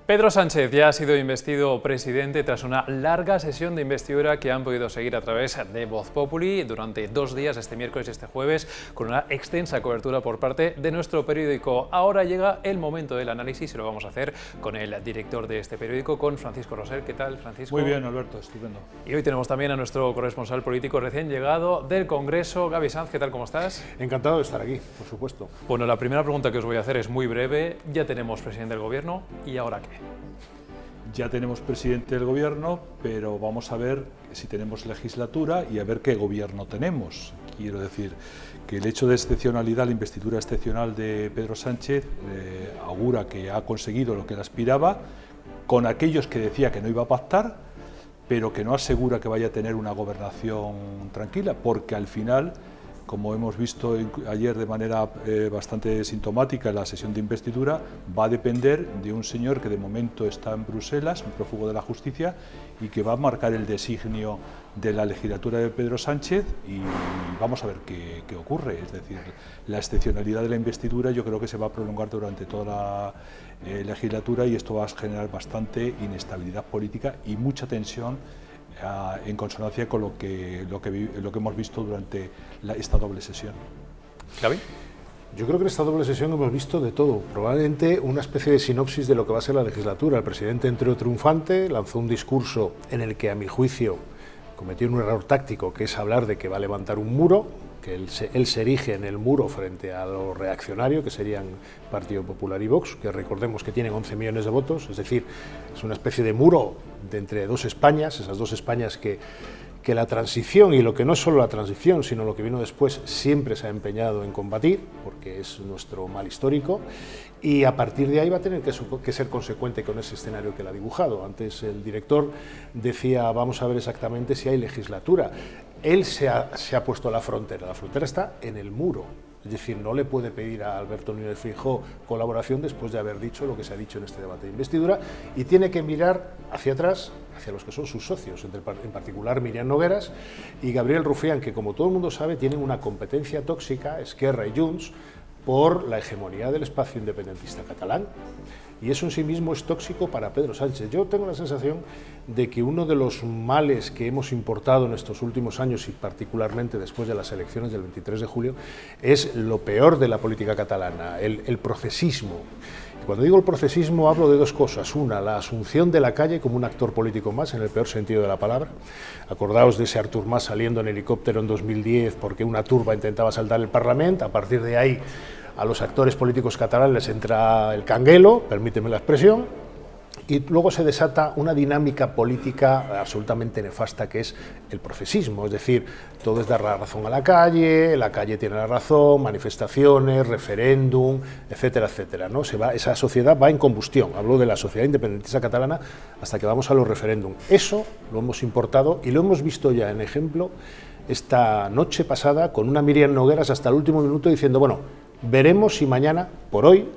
Pedro Sánchez ya ha sido investido presidente tras una larga sesión de investidura que han podido seguir a través de Voz Populi durante 2 días, este miércoles y este jueves, con una extensa cobertura por parte de nuestro periódico. Ahora llega el momento del análisis y lo vamos a hacer con el director de este periódico, con Francisco Rosell. ¿Qué tal, Francisco? Muy bien, Alberto, estupendo. Y hoy tenemos también a nuestro corresponsal político recién llegado del Congreso, Gaby Sanz. ¿Qué tal, cómo estás? Encantado de estar aquí, por supuesto. Bueno, la primera pregunta que os voy a hacer es muy breve. Ya tenemos presidente del Gobierno, ¿y ahora qué? Ya tenemos presidente del Gobierno, pero vamos a ver si tenemos legislatura y a ver qué Gobierno tenemos. Quiero decir que el hecho de excepcionalidad, la investidura excepcional de Pedro Sánchez, augura que ha conseguido lo que él aspiraba, con aquellos que decía que no iba a pactar, pero que no asegura que vaya a tener una gobernación tranquila, porque al final, como hemos visto ayer de manera bastante sintomática en la sesión de investidura, va a depender de un señor que de momento está en Bruselas, un prófugo de la justicia, y que va a marcar el designio de la legislatura de Pedro Sánchez, y vamos a ver qué ocurre. Es decir, la excepcionalidad de la investidura yo creo que se va a prolongar durante toda la legislatura, y esto va a generar bastante inestabilidad política y mucha tensión en consonancia con lo que hemos visto durante esta doble sesión. ¿Gaby? Yo creo que en esta doble sesión hemos visto de todo, probablemente una especie de sinopsis de lo que va a ser la legislatura. El presidente entró triunfante, lanzó un discurso en el que, a mi juicio, cometió un error táctico, que es hablar de que va a levantar un muro, que él se erige en el muro frente a lo reaccionario, que serían Partido Popular y Vox, que recordemos que tienen 11 millones de votos, es decir, es una especie de muro de entre dos Españas, esas dos Españas que la transición, y lo que no es solo la transición, sino lo que vino después, siempre se ha empeñado en combatir, porque es nuestro mal histórico, y a partir de ahí va a tener que ser consecuente con ese escenario que él ha dibujado. Antes el director decía, vamos a ver exactamente si hay legislatura. Él se ha puesto a la frontera está en el muro. Es decir, no le puede pedir a Alberto Núñez Feijóo colaboración después de haber dicho lo que se ha dicho en este debate de investidura, y tiene que mirar hacia atrás, hacia los que son sus socios, en particular Míriam Nogueras y Gabriel Rufián, que, como todo el mundo sabe, tienen una competencia tóxica, Esquerra y Junts, por la hegemonía del espacio independentista catalán. Y eso en sí mismo es tóxico para Pedro Sánchez. Yo tengo la sensación de que uno de los males que hemos importado en estos últimos años, y particularmente después de las elecciones del 23 de julio, es lo peor de la política catalana, el procesismo. Y cuando digo el procesismo hablo de dos cosas. Una, la asunción de Lacalle como un actor político más, en el peor sentido de la palabra. Acordaos de ese Artur Mas saliendo en helicóptero en 2010 porque una turba intentaba saltar el Parlamento. A partir de ahí, a los actores políticos catalanes les entra el canguelo, permíteme la expresión, y luego se desata una dinámica política absolutamente nefasta, que es el procesismo. Es decir, todo es dar la razón a la calle tiene la razón, manifestaciones, referéndum, etcétera, etcétera, ¿no? Esa sociedad va en combustión. Hablo de la sociedad independentista catalana hasta que vamos a los referéndum. Eso lo hemos importado y lo hemos visto ya en ejemplo esta noche pasada con una Míriam Nogueras hasta el último minuto diciendo, bueno, veremos si mañana, por hoy,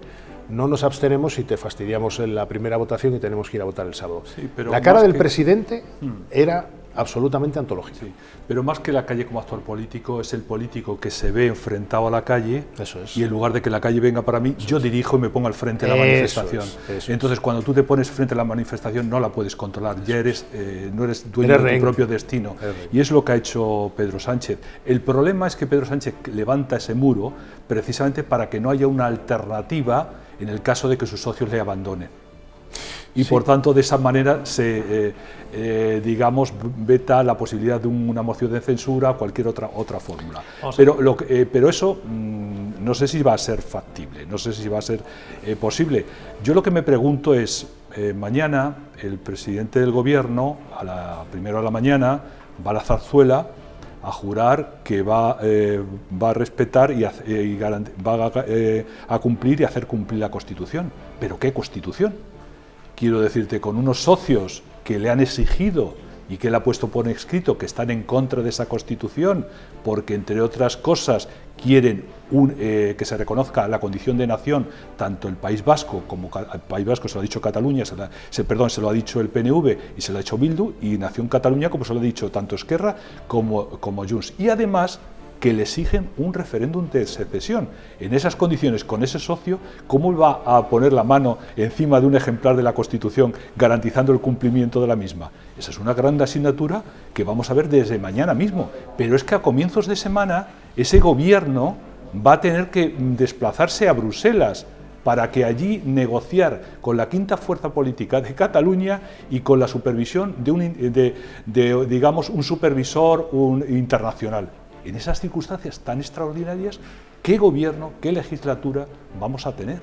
no nos abstenemos si te fastidiamos en la primera votación y tenemos que ir a votar el sábado. Sí, pero la cara del presidente era absolutamente antológica. Sí, pero más que la calle como actor político, es el político que se ve enfrentado a la calle. Eso es. Y en lugar de que la calle venga para mí, yo dirijo y me pongo al frente de la manifestación. Entonces, cuando tú te pones frente a la manifestación, no la puedes controlar, ya no eres dueño de tu propio destino. Y es lo que ha hecho Pedro Sánchez. El problema es que Pedro Sánchez levanta ese muro precisamente para que no haya una alternativa en el caso de que sus socios le abandonen. Y por tanto, de esa manera se, digamos, veta la posibilidad de una moción de censura o cualquier otra fórmula. Pero eso no sé si va a ser factible, no sé si va a ser posible. Yo lo que me pregunto es, mañana el presidente del Gobierno, primero a la mañana, va a la Zarzuela a jurar que va a respetar y va a cumplir y hacer cumplir la Constitución. ¿Pero qué Constitución? Quiero decirte, con unos socios que le han exigido y que él ha puesto por escrito que están en contra de esa Constitución porque, entre otras cosas, quieren que se reconozca la condición de nación tanto el País Vasco como el País Vasco, se lo ha dicho Cataluña, se lo ha dicho el PNV y se lo ha dicho Bildu, y Nación Cataluña, como se lo ha dicho tanto Esquerra como Junts. Y además que le exigen un referéndum de secesión. En esas condiciones, con ese socio, ¿cómo va a poner la mano encima de un ejemplar de la Constitución garantizando el cumplimiento de la misma? Esa es una gran asignatura que vamos a ver desde mañana mismo, pero es que a comienzos de semana ese gobierno va a tener que desplazarse a Bruselas para que allí negociar con la quinta fuerza política de Cataluña y con la supervisión de digamos, un supervisor internacional. En esas circunstancias tan extraordinarias, ¿qué gobierno, qué legislatura vamos a tener?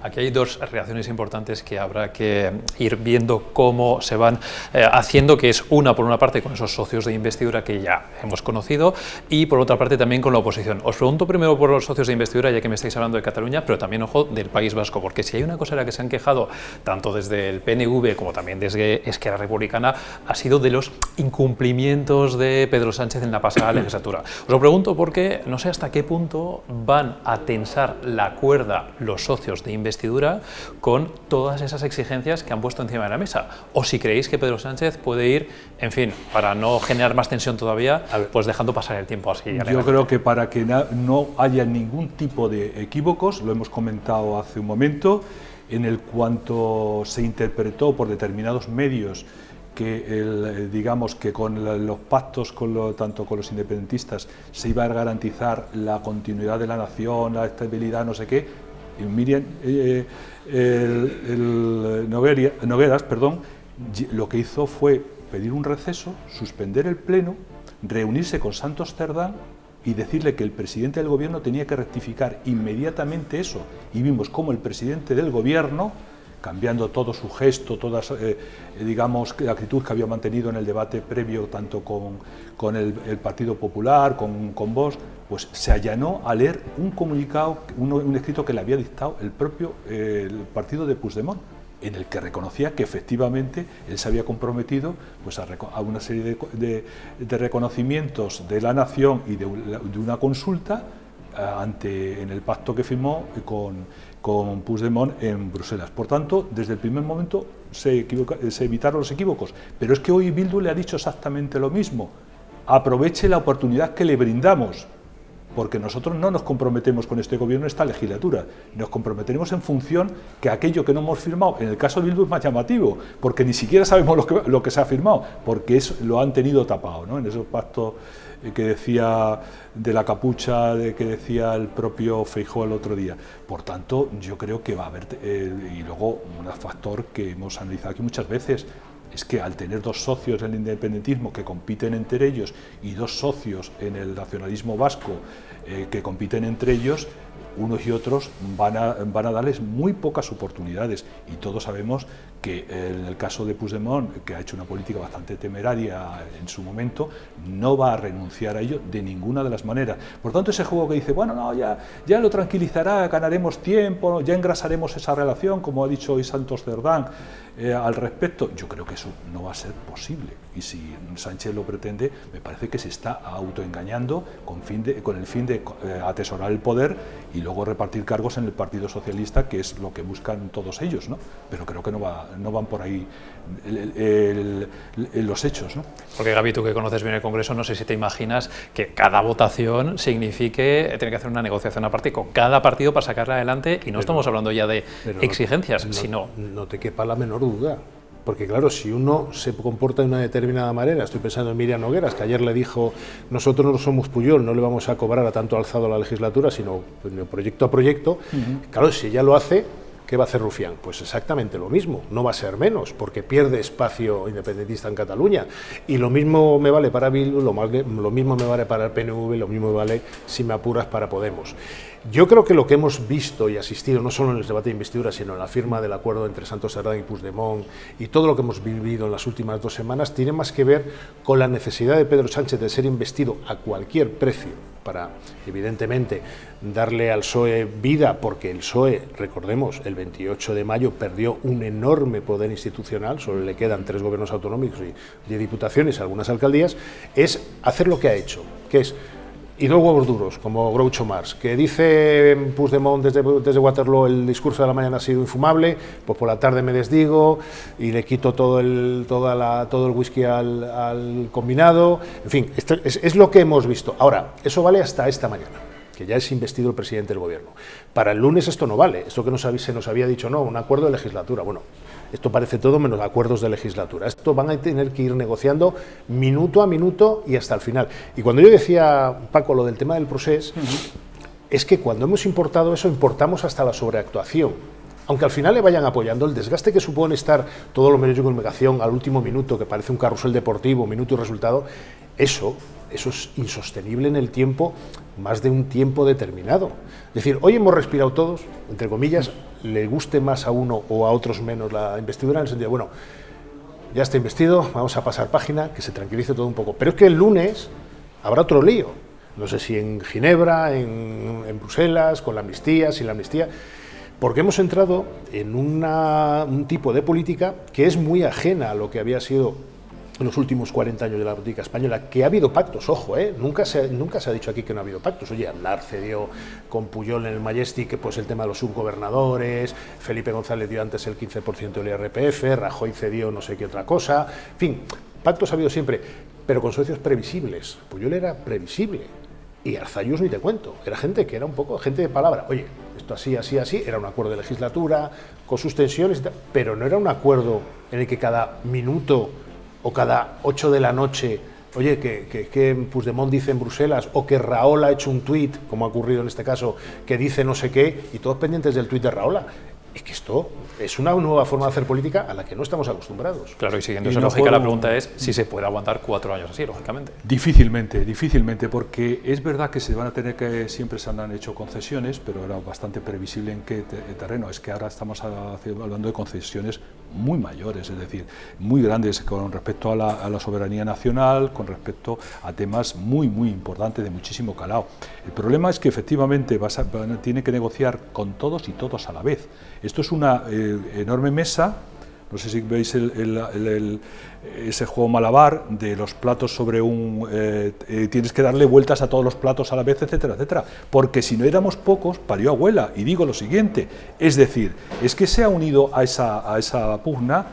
Aquí hay dos reacciones importantes que habrá que ir viendo cómo se van haciendo, que es una, por una parte, con esos socios de investidura que ya hemos conocido, y por otra parte también con la oposición. Os pregunto primero por los socios de investidura, ya que me estáis hablando de Cataluña, pero también, ojo, del País Vasco, porque si hay una cosa de la que se han quejado, tanto desde el PNV como también desde Esquerra Republicana, ha sido de los incumplimientos de Pedro Sánchez en la pasada legislatura. Os lo pregunto porque no sé hasta qué punto van a tensar la cuerda los socios de investidura con todas esas exigencias que han puesto encima de la mesa, o si creéis que Pedro Sánchez puede ir, en fin, para no generar más tensión todavía, pues dejando pasar el tiempo así. Yo creo que para que no haya ningún tipo de equívocos, lo hemos comentado hace un momento, en el cuanto se interpretó por determinados medios que digamos que con los pactos tanto con los independentistas se iba a garantizar la continuidad de la nación, la estabilidad, no sé qué. Miriam Nogueras, lo que hizo fue pedir un receso, suspender el pleno, reunirse con Santos Cerdán y decirle que el presidente del gobierno tenía que rectificar inmediatamente eso. Y vimos cómo el presidente del gobierno, cambiando todo su gesto, toda digamos, la actitud que había mantenido en el debate previo tanto con el Partido Popular, con Vox, pues se allanó a leer un comunicado, un escrito que le había dictado el propio el partido de Puigdemont, en el que reconocía que efectivamente él se había comprometido pues, a una serie de reconocimientos de la nación y de una consulta en el pacto que firmó con Puigdemont en Bruselas. Por tanto, desde el primer momento se evitaron los equívocos. Pero es que hoy Bildu le ha dicho exactamente lo mismo. Aproveche la oportunidad que le brindamos, porque nosotros no nos comprometemos con este gobierno en esta legislatura, nos comprometeremos en función que aquello que no hemos firmado, en el caso de Bildu es más llamativo, porque ni siquiera sabemos lo que se ha firmado, porque lo han tenido tapado, ¿no? En esos pactos que decía de la capucha, que decía el propio Feijóo el otro día. Por tanto, yo creo que va a haber, y luego un factor que hemos analizado aquí muchas veces, es que al tener dos socios en el independentismo que compiten entre ellos y dos socios en el nacionalismo vasco que compiten entre ellos, unos y otros van a darles muy pocas oportunidades. Y todos sabemos que en el caso de Puigdemont, que ha hecho una política bastante temeraria en su momento, no va a renunciar a ello de ninguna de las maneras. Por tanto, ese juego que dice, bueno, no, ya lo tranquilizará, ganaremos tiempo, ya engrasaremos esa relación, como ha dicho hoy Santos Cerdán al respecto, yo creo que eso no va a ser posible. Y si Sánchez lo pretende, me parece que se está autoengañando con el fin de atesorar el poder y luego repartir cargos en el Partido Socialista, que es lo que buscan todos ellos, ¿no? Pero creo que no van por ahí los hechos, ¿no? Porque, Gaby, tú que conoces bien el Congreso, no sé si te imaginas que cada votación signifique tener que hacer una negociación aparte con cada partido para sacarla adelante, y no estamos hablando ya de exigencias, sino... No te quepa la menor duda. Porque claro, si uno se comporta de una determinada manera, estoy pensando en Miriam Nogueras, que ayer le dijo, nosotros no somos Pujol, no le vamos a cobrar a tanto alzado a la legislatura, sino pues, proyecto a proyecto. Claro, si ella lo hace, ¿qué va a hacer Rufián? Pues exactamente lo mismo, no va a ser menos, porque pierde espacio independentista en Cataluña. Y lo mismo me vale para Bildu, lo mismo me vale para el PNV, lo mismo me vale, si me apuras, para Podemos. Yo creo que lo que hemos visto y asistido, no solo en el debate de investidura, sino en la firma del acuerdo entre Santos Cerdán y Puigdemont, y todo lo que hemos vivido en las últimas 2 semanas, tiene más que ver con la necesidad de Pedro Sánchez de ser investido a cualquier precio, para, evidentemente, darle al PSOE vida, porque el PSOE, recordemos, el 28 de mayo perdió un enorme poder institucional, solo le quedan 3 gobiernos autonómicos y 10 diputaciones, algunas alcaldías, es hacer lo que ha hecho, que es y dos huevos duros, como Groucho Marx, que dice Puigdemont desde Waterloo el discurso de la mañana ha sido infumable, pues por la tarde me desdigo y le quito todo el whisky al combinado, en fin, esto es lo que hemos visto. Ahora, eso vale hasta esta mañana, que ya es investido el presidente del gobierno. Para el lunes esto no vale, esto que se nos había dicho, no, un acuerdo de legislatura, bueno, esto parece todo menos acuerdos de legislatura. Esto van a tener que ir negociando minuto a minuto y hasta el final. Y cuando yo decía, Paco, lo del tema del procés, es que cuando hemos importado eso, importamos hasta la sobreactuación. Aunque al final le vayan apoyando, el desgaste que supone estar todos los medios de comunicación al último minuto, que parece un carrusel deportivo, minuto y resultado, eso es insostenible en el tiempo, más de un tiempo determinado. Es decir, hoy hemos respirado todos, entre comillas, le guste más a uno o a otros menos la investidura, en el sentido, bueno, ya está investido, vamos a pasar página, que se tranquilice todo un poco. Pero es que el lunes habrá otro lío, no sé si en Ginebra, en Bruselas, con la amnistía, sin la amnistía, porque hemos entrado en un tipo de política que es muy ajena a lo que había sido en los últimos 40 años de la política española, que ha habido pactos, ojo, nunca se ha dicho aquí que no ha habido pactos. Oye, Aznar cedió con Pujol en el Majestic, pues el tema de los subgobernadores, Felipe González dio antes el 15% del IRPF, Rajoy cedió no sé qué otra cosa, en fin, pactos ha habido siempre, pero con socios previsibles. Pujol era previsible, y Arzayus ni te cuento, era gente que era un poco gente de palabra. Oye, esto así, así, así, era un acuerdo de legislatura, con sus tensiones, pero no era un acuerdo en el que cada minuto o cada 8 de la noche, oye, que Puigdemont dice en Bruselas, o que Rahola ha hecho un tuit, como ha ocurrido en este caso, que dice no sé qué, y todos pendientes del tuit de Rahola. Es que esto es una nueva forma de hacer política a la que no estamos acostumbrados. Claro, y siguiendo esa lógica, la pregunta es si se puede aguantar 4 años así, lógicamente. Difícilmente, porque es verdad que se van a tener que, siempre se han hecho concesiones, pero era bastante previsible en qué terreno. Es que ahora estamos hablando de concesiones muy mayores, es decir, muy grandes con respecto a la soberanía nacional, con respecto a temas muy importantes de muchísimo calado. El problema es que efectivamente tiene que negociar con todos y todos a la vez. Esto es una enorme mesa, no sé si veis ese juego malabar de los platos sobre tienes que darle vueltas a todos los platos a la vez, etcétera, etcétera, porque si no éramos pocos, parió abuela. Y digo lo siguiente, es decir, es que se ha unido a esa pugna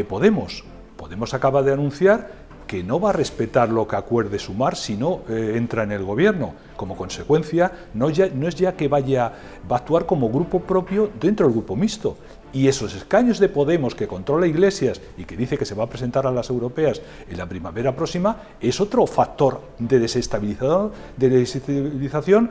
Podemos. Podemos acaba de anunciar que no va a respetar lo que acuerde Sumar si no entra en el gobierno. Como consecuencia, no es ya que va a actuar como grupo propio dentro del grupo mixto. Y esos escaños de Podemos que controla Iglesias y que dice que se va a presentar a las europeas en la primavera próxima, es otro factor de desestabilización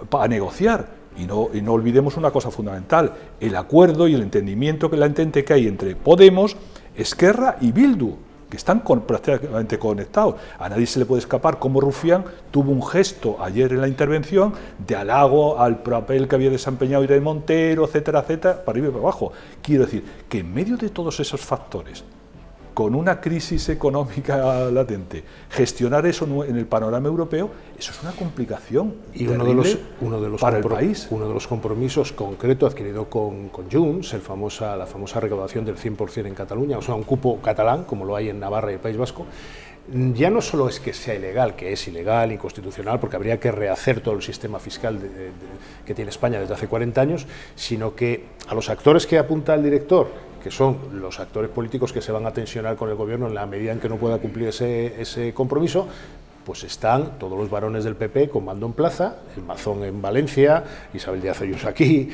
para negociar. Y no olvidemos una cosa fundamental, el acuerdo y el entendimiento, la entente que hay entre Podemos, Esquerra y Bildu, que están prácticamente conectados. A nadie se le puede escapar cómo Rufián tuvo un gesto ayer en la intervención de halago al papel que había desempeñado Irene Montero, etcétera, etcétera, para arriba y para abajo. Quiero decir que en medio de todos esos factores, con una crisis económica latente, gestionar eso en el panorama europeo, eso es una complicación y terrible para el país. Uno de los compromisos concretos adquirido con Junts, la famosa recaudación del 100% en Cataluña, o sea, un cupo catalán, como lo hay en Navarra y el País Vasco, ya no solo es que sea ilegal, que es ilegal, inconstitucional, porque habría que rehacer todo el sistema fiscal que tiene España desde hace 40 años, sino que a los actores que apunta el director, que son los actores políticos que se van a tensionar con el gobierno en la medida en que no pueda cumplir ese compromiso, pues están todos los varones del PP con mando en plaza, el Mazón en Valencia, Isabel Díaz Ayuso aquí,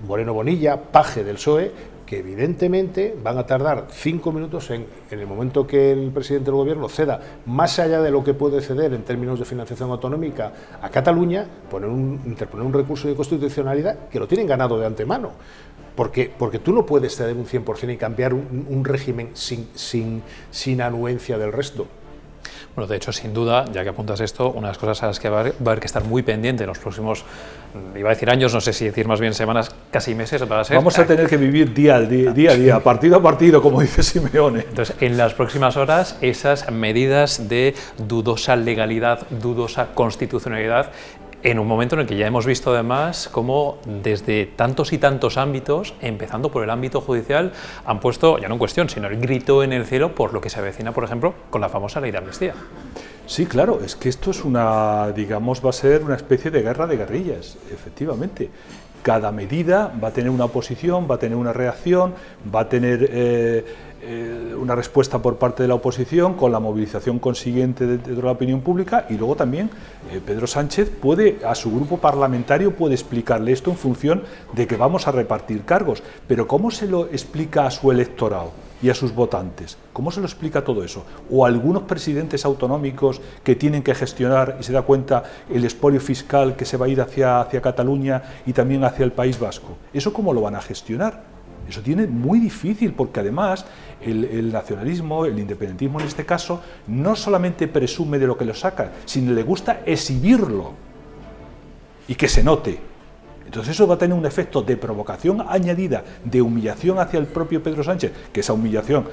Moreno Bonilla, Paje del PSOE, que evidentemente van a tardar 5 minutos en el momento que el presidente del gobierno ceda, más allá de lo que puede ceder en términos de financiación autonómica a Cataluña, interponer un recurso de constitucionalidad que lo tienen ganado de antemano. Porque tú no puedes ceder un 100% y cambiar un régimen sin anuencia del resto. Bueno, de hecho, sin duda, ya que apuntas esto, una de las cosas a las que va a haber que estar muy pendiente en los próximos, iba a decir años, no sé si decir más bien semanas, casi meses, va a ser. Vamos a tener que vivir día a día, partido a partido, como dice Simeone. Entonces, en las próximas horas, esas medidas de dudosa legalidad, dudosa constitucionalidad, en un momento en el que ya hemos visto además cómo desde tantos y tantos ámbitos, empezando por el ámbito judicial, han puesto, ya no en cuestión, sino el grito en el cielo por lo que se avecina, por ejemplo, con la famosa ley de amnistía. Sí, claro, es que esto es una, digamos, va a ser una especie de guerra de guerrillas, efectivamente. Cada medida va a tener una oposición, va a tener una reacción, va a tener una respuesta por parte de la oposición con la movilización consiguiente de la opinión pública, y luego también Pedro Sánchez puede, a su grupo parlamentario puede explicarle esto en función de que vamos a repartir cargos, pero ¿cómo se lo explica a su electorado y a sus votantes? ¿Cómo se lo explica todo eso? O algunos presidentes autonómicos que tienen que gestionar y se da cuenta el expolio fiscal que se va a ir hacia Cataluña y también hacia el País Vasco. ¿Eso cómo lo van a gestionar? Eso tiene muy difícil, porque además el nacionalismo, el independentismo en este caso, no solamente presume de lo que lo saca, sino le gusta exhibirlo y que se note. Entonces eso va a tener un efecto de provocación añadida, de humillación hacia el propio Pedro Sánchez, que esa humillación,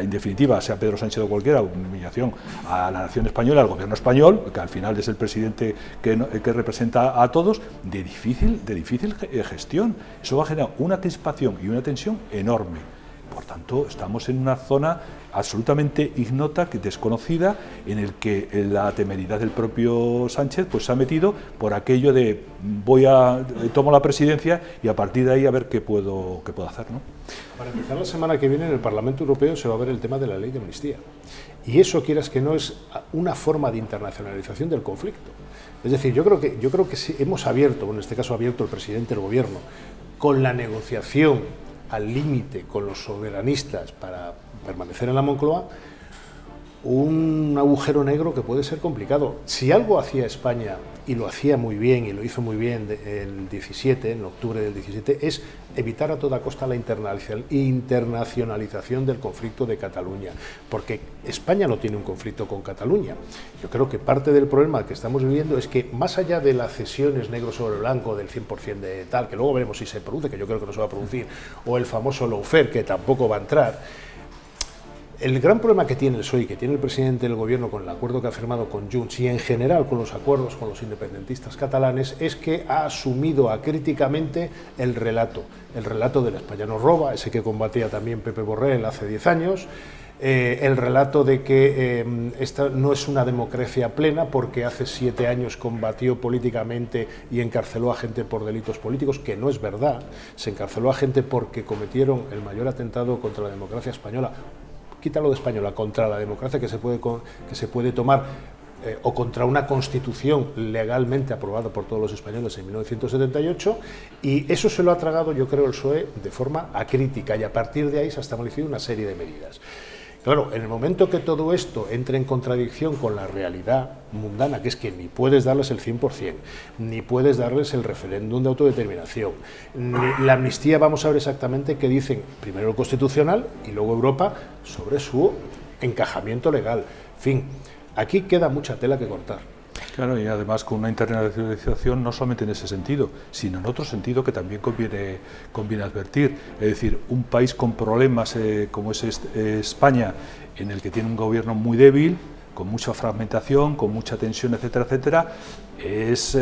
en definitiva, sea Pedro Sánchez o cualquiera, humillación a la nación española, al gobierno español, que al final es el presidente que representa a todos, de difícil gestión. Eso va a generar una crispación y una tensión enorme. Por tanto, estamos en una zona absolutamente ignota, desconocida, en el que la temeridad del propio Sánchez pues se ha metido por aquello de tomo la presidencia y a partir de ahí a ver qué puedo hacer, ¿no? Para empezar, la semana que viene en el Parlamento Europeo se va a ver el tema de la ley de amnistía. Y eso, quieras que no, es una forma de internacionalización del conflicto. Es decir, yo creo que sí, hemos abierto, en este caso ha abierto el presidente del gobierno, con la negociación al límite con los soberanistas para permanecer en la Moncloa, un agujero negro que puede ser complicado. Si algo hacía España, y lo hacía muy bien, y lo hizo muy bien el 17, en octubre del 17, es evitar a toda costa la internacionalización del conflicto de Cataluña, porque España no tiene un conflicto con Cataluña. Yo creo que parte del problema que estamos viviendo es que, más allá de las cesiones negro sobre blanco del 100% de tal, que luego veremos si se produce, que yo creo que no se va a producir, o el famoso lawfare, que tampoco va a entrar, el gran problema que tiene el PSOE y que tiene el presidente del gobierno con el acuerdo que ha firmado con Junts y en general con los acuerdos con los independentistas catalanes es que ha asumido acríticamente el relato del España nos roba, ese que combatía también Pepe Borrell hace 10 años, el relato de que esta no es una democracia plena porque hace 7 años combatió políticamente y encarceló a gente por delitos políticos, que no es verdad. Se encarceló a gente porque cometieron el mayor atentado contra la democracia española, quítalo de española, contra la democracia que se puede tomar, o contra una constitución legalmente aprobada por todos los españoles en 1978, y eso se lo ha tragado, yo creo, el PSOE de forma acrítica, y a partir de ahí se ha establecido una serie de medidas. Claro, en el momento que todo esto entre en contradicción con la realidad mundana, que es que ni puedes darles el 100%, ni puedes darles el referéndum de autodeterminación, ni la amnistía, vamos a ver exactamente qué dicen, primero el Constitucional y luego Europa, sobre su encajamiento legal. En fin, aquí queda mucha tela que cortar. Claro, y además con una internacionalización no solamente en ese sentido, sino en otro sentido que también conviene advertir. Es decir, un país con problemas como es España, en el que tiene un gobierno muy débil, con mucha fragmentación, con mucha tensión, etcétera, etcétera, es,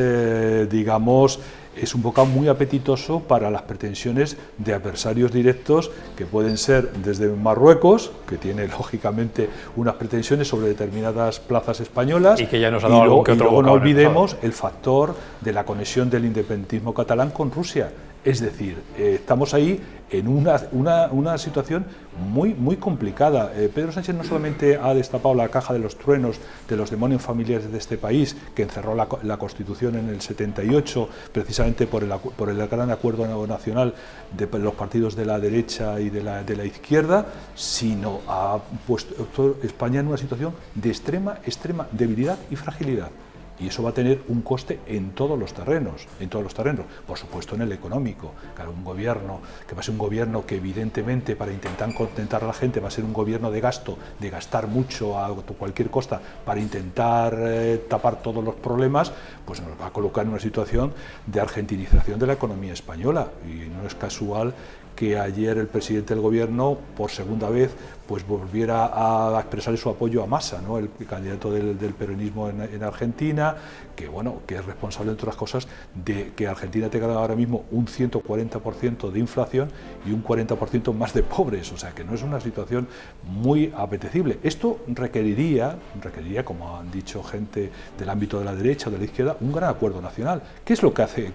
digamos, es un bocado muy apetitoso para las pretensiones de adversarios directos que pueden ser desde Marruecos, que tiene lógicamente unas pretensiones sobre determinadas plazas españolas, y que ya nos ha dado algún que otro luego no bocado, olvidemos el factor de la conexión del independentismo catalán con Rusia. Es decir, estamos ahí en una situación muy complicada. Pedro Sánchez no solamente ha destapado la caja de los truenos de los demonios familiares de este país, que encerró la Constitución en el 78, precisamente por el gran acuerdo nacional de los partidos de la derecha y de la izquierda, sino ha puesto España en una situación de extrema debilidad y fragilidad. Y eso va a tener un coste en todos los terrenos, por supuesto en el económico. Claro, un gobierno que va a ser un gobierno que evidentemente para intentar contentar a la gente va a ser un gobierno de gasto, de gastar mucho a cualquier costa para intentar tapar todos los problemas, pues nos va a colocar en una situación de argentinización de la economía española. Y no es casual que ayer el presidente del gobierno, por segunda vez, pues volviera a expresar su apoyo a Massa, ¿no? El candidato del peronismo en Argentina, que bueno, que es responsable, entre otras cosas, de que Argentina tenga ahora mismo un 140% de inflación y un 40% más de pobres, o sea que no es una situación muy apetecible. Esto requeriría, como han dicho gente del ámbito de la derecha o de la izquierda, un gran acuerdo nacional. ¿Qué es lo que hacen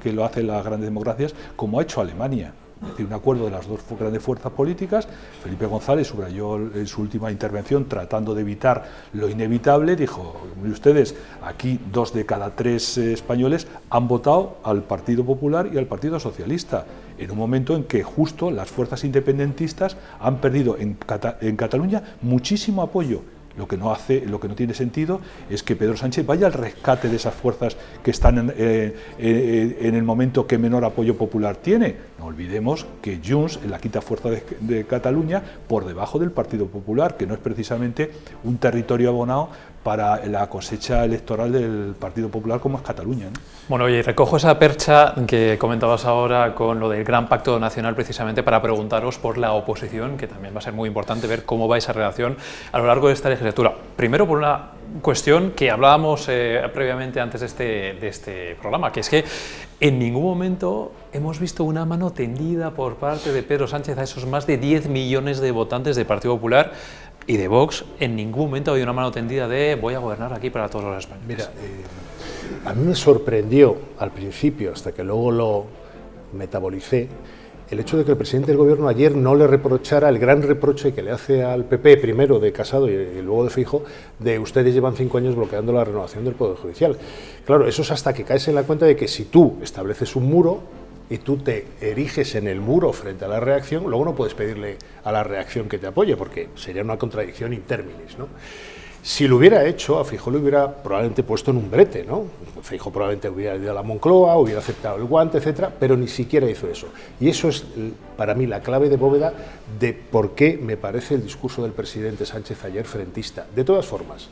las grandes democracias, como ha hecho Alemania? Es decir, un acuerdo de las dos grandes fuerzas políticas. Felipe González subrayó en su última intervención, tratando de evitar lo inevitable, dijo: ustedes, aquí 2 de cada 3 españoles han votado al Partido Popular y al Partido Socialista, en un momento en que justo las fuerzas independentistas han perdido en Cataluña muchísimo apoyo. Lo que no tiene sentido es que Pedro Sánchez vaya al rescate de esas fuerzas que están en el momento que menor apoyo popular tiene. No olvidemos que Junts es la quinta fuerza de Cataluña, por debajo del Partido Popular, que no es precisamente un territorio abonado para la cosecha electoral del Partido Popular como es Cataluña, ¿no? Bueno, y recojo esa percha que comentabas ahora con lo del Gran Pacto Nacional, precisamente para preguntaros por la oposición, que también va a ser muy importante ver cómo va esa relación a lo largo de esta legislatura. Primero, por una cuestión que hablábamos previamente antes de este programa, que es que en ningún momento hemos visto una mano tendida por parte de Pedro Sánchez a esos más de 10 millones de votantes del Partido Popular y de Vox. En ningún momento ha habido una mano tendida de voy a gobernar aquí para todos los españoles. Mira, a mí me sorprendió al principio, hasta que luego lo metabolicé, el hecho de que el presidente del gobierno ayer no le reprochara el gran reproche que le hace al PP, primero de Casado y luego de Feijóo, de ustedes llevan 5 años bloqueando la renovación del Poder Judicial. Claro, eso es hasta que caes en la cuenta de que si tú estableces un muro y tú te eriges en el muro frente a la reacción, luego no puedes pedirle a la reacción que te apoye, porque sería una contradicción in terminis, ¿no? Si lo hubiera hecho, a Feijóo lo hubiera probablemente puesto en un brete, ¿no? Feijóo probablemente hubiera ido a la Moncloa, hubiera aceptado el guante, etcétera, pero ni siquiera hizo eso. Y eso es, para mí, la clave de bóveda de por qué me parece el discurso del presidente Sánchez ayer frentista. De todas formas,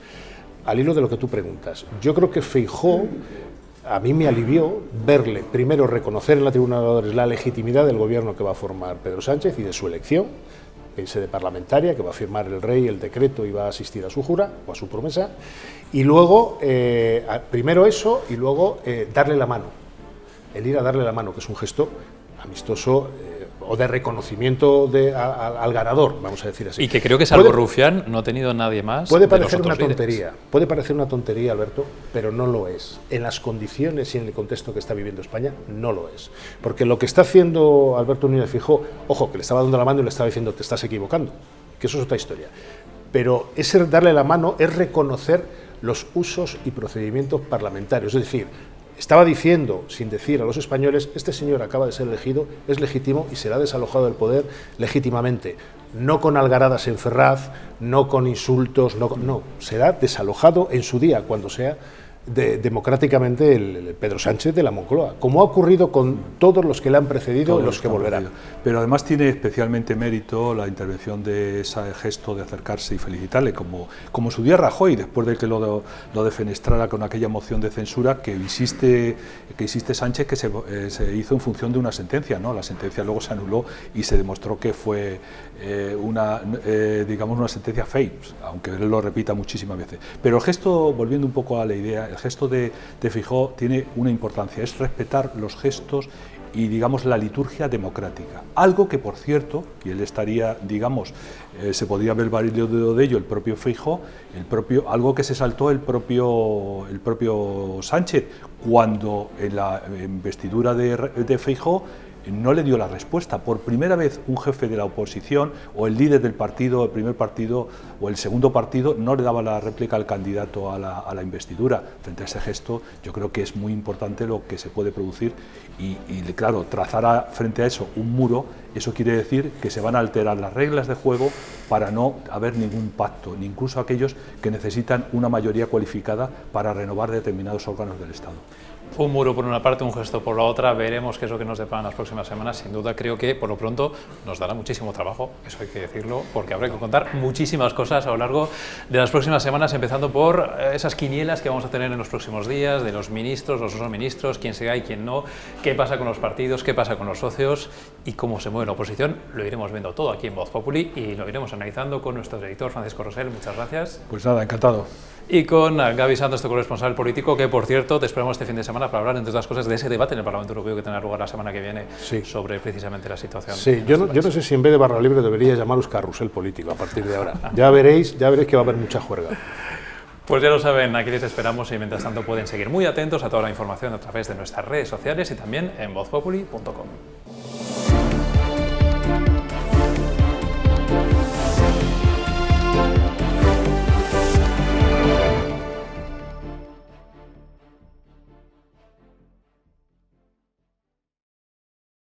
al hilo de lo que tú preguntas, yo creo que Feijóo, a mí me alivió verle, primero, reconocer en la tribuna de oradores la legitimidad del gobierno que va a formar Pedro Sánchez y de su elección, en sede parlamentaria, que va a firmar el rey el decreto y va a asistir a su jura o a su promesa, y luego, primero eso, y luego darle la mano, el ir a darle la mano, que es un gesto amistoso o de reconocimiento al ganador, vamos a decir así. Y que creo que salvo Rufián no ha tenido nadie más. Puede parecer una tontería, Alberto, pero no lo es. En las condiciones y en el contexto que está viviendo España, no lo es. Porque lo que está haciendo Alberto Núñez Feijóo, ojo, que le estaba dando la mano y le estaba diciendo te estás equivocando, que eso es otra historia. Pero ese darle la mano es reconocer los usos y procedimientos parlamentarios, es decir, estaba diciendo, sin decir a los españoles, este señor acaba de ser elegido, es legítimo y será desalojado del poder legítimamente. No con algaradas en Ferraz, no con insultos, no, será desalojado en su día, cuando sea democráticamente el Pedro Sánchez de la Moncloa, como ha ocurrido con todos los que le han precedido y los que volverán. Pero además tiene especialmente mérito la intervención de ese gesto de acercarse y felicitarle, como en su día Rajoy, después de que lo defenestrara con aquella moción de censura que insiste Sánchez, que se hizo en función de una sentencia, ¿no? La sentencia luego se anuló y se demostró que fue una sentencia fake, aunque él lo repita muchísimas veces. Pero el gesto, volviendo un poco a la idea, el gesto de Feijóo tiene una importancia, es respetar los gestos y, digamos, la liturgia democrática. Algo que, por cierto, y él estaría, digamos, se podría haber valido de ello el propio Feijóo, algo que se saltó el propio Sánchez, cuando en la investidura de Feijóo no le dio la respuesta. Por primera vez un jefe de la oposición o el líder del partido, el primer partido o el segundo partido, no le daba la réplica al candidato a la investidura. Frente a ese gesto, yo creo que es muy importante lo que se puede producir y claro, trazar frente a eso un muro, eso quiere decir que se van a alterar las reglas de juego para no haber ningún pacto, ni incluso aquellos que necesitan una mayoría cualificada para renovar determinados órganos del Estado. Un muro por una parte, un gesto por la otra, veremos qué es lo que nos deparan las próximas semanas. Sin duda creo que por lo pronto nos dará muchísimo trabajo, eso hay que decirlo, porque habrá que contar muchísimas cosas a lo largo de las próximas semanas, empezando por esas quinielas que vamos a tener en los próximos días, de los ministros, los no ministros, quién se va y quién no, qué pasa con los partidos, qué pasa con los socios y cómo se mueve la oposición. Lo iremos viendo todo aquí en Voz Populi y lo iremos analizando con nuestro director Francisco Rosell. Muchas gracias. Pues nada, encantado. Y con Gaby Santos, tu corresponsal político, que por cierto te esperamos este fin de semana para hablar, entre otras cosas, de ese debate en el Parlamento Europeo que tendrá lugar la semana que viene sobre precisamente la situación. Sí, yo no sé si en vez de barra libre debería llamaros carrusel político a partir de ahora. Ya veréis que va a haber mucha juerga. Pues ya lo saben, aquí les esperamos y mientras tanto pueden seguir muy atentos a toda la información a través de nuestras redes sociales y también en vozpopuli.com.